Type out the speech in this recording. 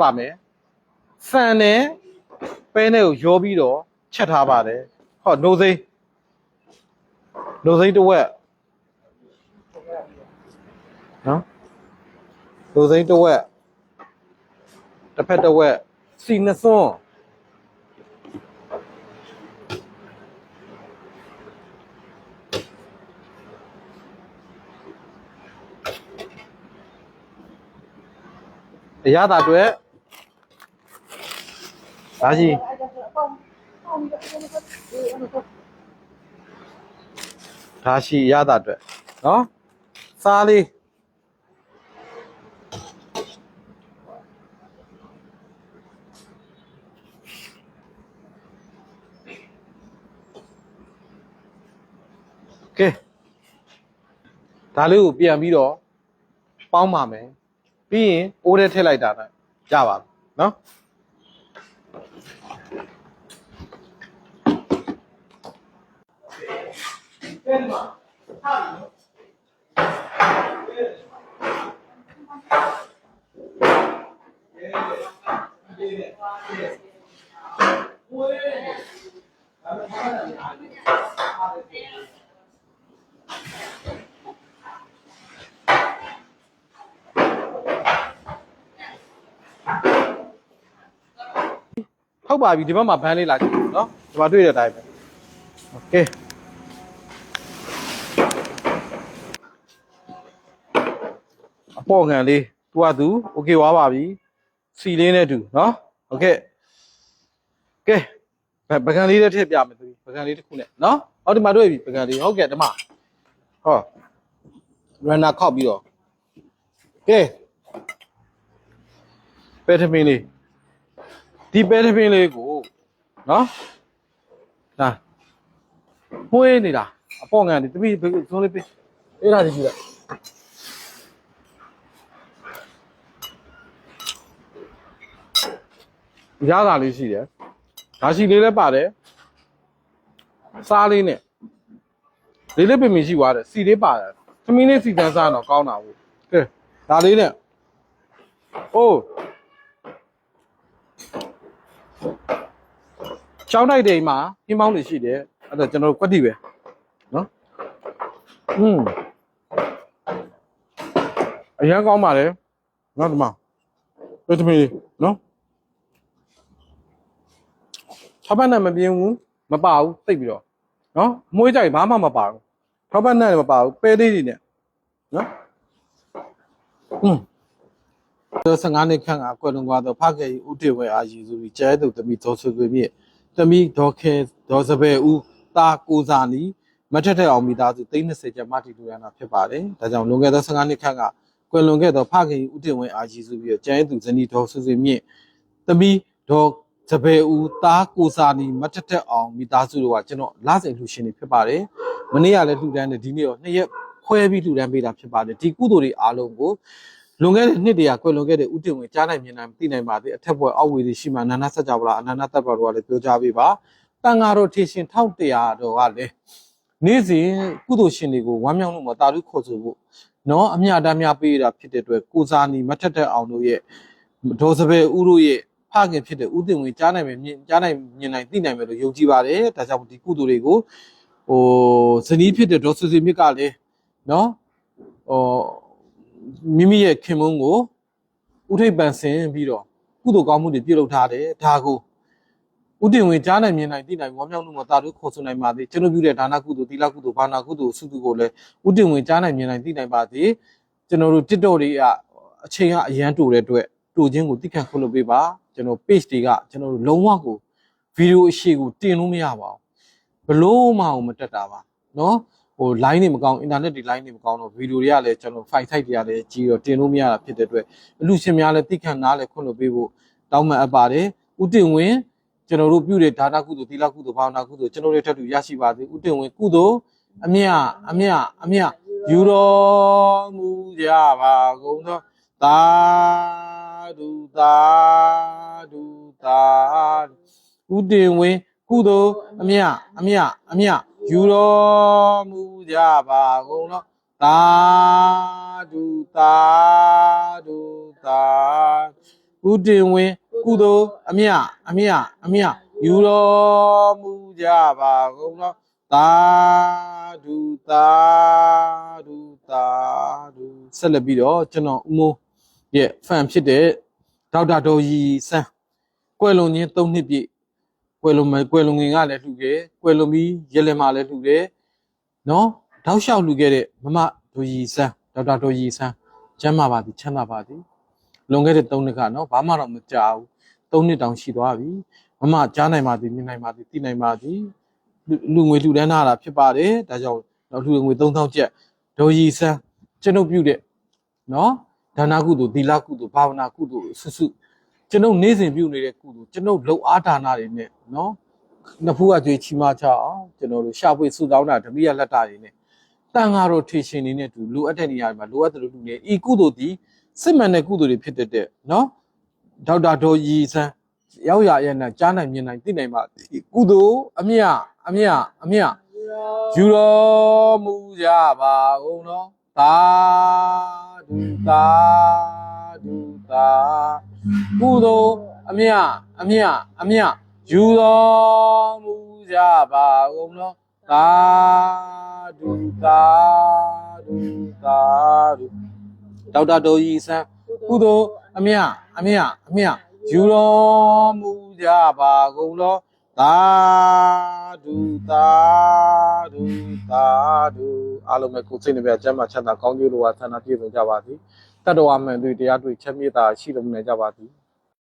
ပါမယ်ဆန်နဲ့ပဲနဲ့ကိုရောပြီးတော့ချက်ထားပါတယ်ဟောနိုးစိမ်းတစ်ဝက်နော်နိုးစိမ်းတစ်ဝက်တစ်ဖက်တစ်ဝက်စီနှစ်စွန်းအရသာအတွက်ဒါကြီးဒါရှိရတာအတွက်နော်စားလေးကဲဒါလေးကိုပြန်ပြီးတော့ပေါင်းပါမယ်ပြီးရင်အိုးထဲထည့်လိုက်တာနဲ့ကြပါပြီနော်ဟုတ်ပါပြီဒီဘက်မှာဘန်းလေးလာကြည့်နော်ဒီမှာတွေ့တဲ့အတိုင်းပဲโอเคအပေါ်ငံလေးသူကသူโอเคသွားပါပြီစီလေးနဲ့တူနော်โอเคကဲပကံလေးတစ်ထည့်ပြမယ်သူပကံလေးတစ်ခုနဲ့နော်ဟောဒီမှာတွေ့ပြီပကံလေးဟုတ်ကဲ့ဒီမှာဟော runner ခောက်ပြီးတော့ကဲပဲထမင်းလေးဒီပဲထမင်းလေးကိုနော်ဒါမှုေးနေတာအပေါ်ငံဒီတပိသုံးလေးပေးအဲ့ဒါကြည့်လိုက်ရတာလေးရှိတယ်ဒါရှိလေးလည်းပါတယ်စားလေးနဲ့လေးလေးပင်ပင်ရှိသွားတယ်စီလေးပါတယ်သမီးလေးစီတန်းစားတော့ကောင်းတာဘူးကဲဒါလေးနဲ့အိုးချောင်းတိုက်တိမ်မှာဟင်းပေါင်းတွေရှိတယ်အဲ့တော့ကျွန်တော်တို့ကွက်တိပဲနော်အရင်ကောင်းပါလေနောက်ဒီမှာပဲသမီးလေးနော်ထောက်ပံ့နဲ့မပြင်းဘူးမပါဘူးသိပ်ပြီးတော့နော်မွေးကြိုက်ဘာမှမပါဘူးထောက်ပံ့နဲ့မပါဘူးပဲသေးတွေနဲ့နော်15နှစ်ခန့်ကအကွယ်လွန်သွားတော့ဖခင်ကြီးဦးတေဝဲအာရီဆိုပြီးကျဲသူတမိဒေါ်ဆွေဆွေမြင့်တမိဒေါ်ခဲဒေါ်စပယ်ဦးတာကိုစာနီမထက်တဲ့အောင်မိသားစု30ကျပ်မတီလူရနာဖြစ်ပါတယ်ဒါကြောင့်လွန်ခဲ့သော15နှစ်ခန့်ကကွယ်လွန်ခဲ့သောဖခင်ကြီးဦးတေဝဲအာရီဆိုပြီးကျဲသူဇနီးဒေါ်ဆွေဆွေမြင့်တမိဒေါ်စပယ်ဦးတာကိုစာနီမထက်တဲ့အောင်မိသားစုတို့ကကျွန်တော်လစဉ်လှူရှင်နေဖြစ်ပါတယ်မနေ့ကလည်းလှူဒန်းတယ်ဒီနေ့တော့2ရက်ခွဲပြီးလှူဒန်းပေးတာဖြစ်ပါတယ်ဒီကုသိုလ်တွေအားလုံးကိုလွန်ခဲ့တဲ့နှစ်တရာကွယ်လွန်ခဲ့တဲ့ဦးတင်ဝင်ကြားနိုင်မြင်နိုင်သိနိုင်ပါသေးအထက်ဘွယ်အောက်ဝေးရှိမှနာနာဆက်ကြပါလားအနာနာတက်ပါတော့လည်းပြောကြပေးပါတန်ဃာတော်ထေရှင်1100တော်ကလည်းနေ့စဉ်ကုသိုလ်ရှင်တွေကိုဝမ်းမြောက်မှုမှာတာလူခေါ်ဆိုဖို့နော်အမြတ်တမ်းများပေးတာဖြစ်တဲ့အတွက်ကိုစာနီမထက်တဲ့အောင်တို့ရဲ့ဒေါ်စပယ်ဦးတို့ရဲ့ဖခင်ဖြစ်တဲ့ဦးတင်ဝင်ကြားနိုင်မြင်နိုင်သိနိုင်မယ်လို့ယုံကြည်ပါတယ်ဒါကြောင့်ဒီကုသိုလ်တွေကိုဇနီးဖြစ်တဲ့ဒေါ်ဆွေဆွေမြင့်ကလည်းနော်မိမိရဲ့ခင်မုန်းကိုဥထိပ်ပန်ဆင်ပြီးတော့ကုသိုလ်ကောင်းမှုတွေပြုလုပ်ထားတယ်ဒါကိုဥတင်ဝင်ကြားနိုင်မြင်နိုင်သိနိုင်ဝမ်းမြောက်မှုမှာတာတို့ခေါ်ဆိုနိုင်ပါသေးကျွန်တော်ပြုတဲ့ဒါနကုသိုလ်သီလကုသိုလ်ဘာနာကုသိုလ်စုစုကိုလည်းဥတင်ဝင်ကြားနိုင်မြင်နိုင်သိနိုင်ပါသေးကျွန်တော်တို့ TikTok တွေကအချိန်ကအရန်တူတဲ့အတွက်တူချင်းကိုတိခတ်ခွင့်လုပ်ပေးပါကျွန်တော် page တွေကကျွန်တော်တို့လုံးဝကိုဗီဒီယိုအရှိကိုတင်လို့မရပါဘူးဘလို့မှမတက်တာပါနော်line တွေမကောင်း internet တွေ line တွေမကောင်းတော့ဗီဒီယိုတွေကလည်းကျွန်တော် file site တွေကလည်းကြီးတော့တင်လို့မရတာဖြစ်တဲ့အတွက်အလူရှင်များလည်းသိခံနားလည်းခွင့်လို့ပေးဖို့တောင်းပန်အပ်ပါတယ်ဥတင်ဝင်ကျွန်တော်တို့ပြုတဲ့ဒါနကုသိုလ်သီလကုသိုလ်ဘာဝနာကုသိုလ်ကျွန်တော်တို့ထပ်တူရရှိပါစေဥတင်ဝင်ကုသိုလ်အမြယူတော်မူကြပါကုန်သောသာဓုသာဓုသာဥတင်ဝင်ကုသိုလ်အမြယူတော်မူကြပါကုန်သောသာဓုသာဓုသာဥ ဦးတင်ဝင်းကုသိုလ်အမြယူတော်မူကြပါကုန်သောသာဓုသာဓုသာဓုဆက်လက်ပြီးတော့ကျွန်တော်ဦးမိုးရဲ့ fan ဖြစ်တဲ့ဒေါက်တာဒေါ်ရီစန်းကွယ်လွန်ခြင်း3နှစ်ပြည့်ကွယ်လွန်ငင်ကလည်းလှူခဲ့ကွယ်လွန်ပြီးရလင်မှာလည်းလှူတယ်နော်တောက်လျှောက်လှူခဲ့တဲ့မမဒေါ်ရီစန်းဒေါက်တာဒေါ်ရီစန်းကျမ်းမာပါသည်ချမ်းသာပါသည်လွန်ခဲ့တဲ့3နှစ်ကနော်ဘာမှတော့မကြောက်ဘူး3နှစ်တောင်ရှိသွားပြီမမကြားနိုင်ပါသည်မြင်နိုင်ပါသည်သိနိုင်ပါသည်လူငွေလှူဒန်းတာဖြစ်ပါတယ်ဒါကြောင့်နောက်လူငွေ3000ကျပ်ဒေါ်ရီစန်းကျွန်ုပ်ပြုတဲ့နော်ဒါနကုသိုလ်သီလကုသိုလ်ဘာဝနာကုသိုလ်ဆွဆွကျွန်ုပ်နေ့စဉ်ပြုနေတဲ့ကုသိုလ်ကျွန်ုပ်လှုပ်အားဒါနတွေနဲ့နော်နှစ်ဖူးကကြွေးချီးမွားချအောင်ကျွန်တော်တို့ရှာဖွေစုတောင်းတာဓမိယလက်တာတွေနဲ့တန်ဃာတော်ထေရှင်တွေနဲ့တူလိုအပ်တဲ့နေရာတွေမှာလိုအပ်တယ်လို့လူနေဤကုသိုလ်ဒီစစ်မှန်တဲ့ကုသိုလ်တွေဖြစ်တဲ့နော်ဒေါက်တာဒေါ်ရီစန်းရောက်ရရဲ့နဲ့ကြားနိုင်မြင်နိုင်သိနိုင်ပါကုသိုလ်အမြယူတော်မူကြပါကုန်နော်သာဓုသာဓုသာကုသိုလ်အမြယူတော်မူကြပါကုန်နော်သာဓုသာဓုသာဓုဒေါက်တာဒေါ်ရီစန်းကုသိုလ်အမြယူတော်မူကြပါကုန်နော်သာဓုသာဓုသာဓုအားလုံးပဲကိုယ်စိတ်နှပြကျမ်းမာချမ်းသာကောင်းကျိုးလိုဝါဆန္ဒပြည့်စုံကြပါသည်တတ္တဝါမှန်တွေတရားတွေ့ချမ်းမြေ့တာရှိတော်မူနိုင်ကြပါသည်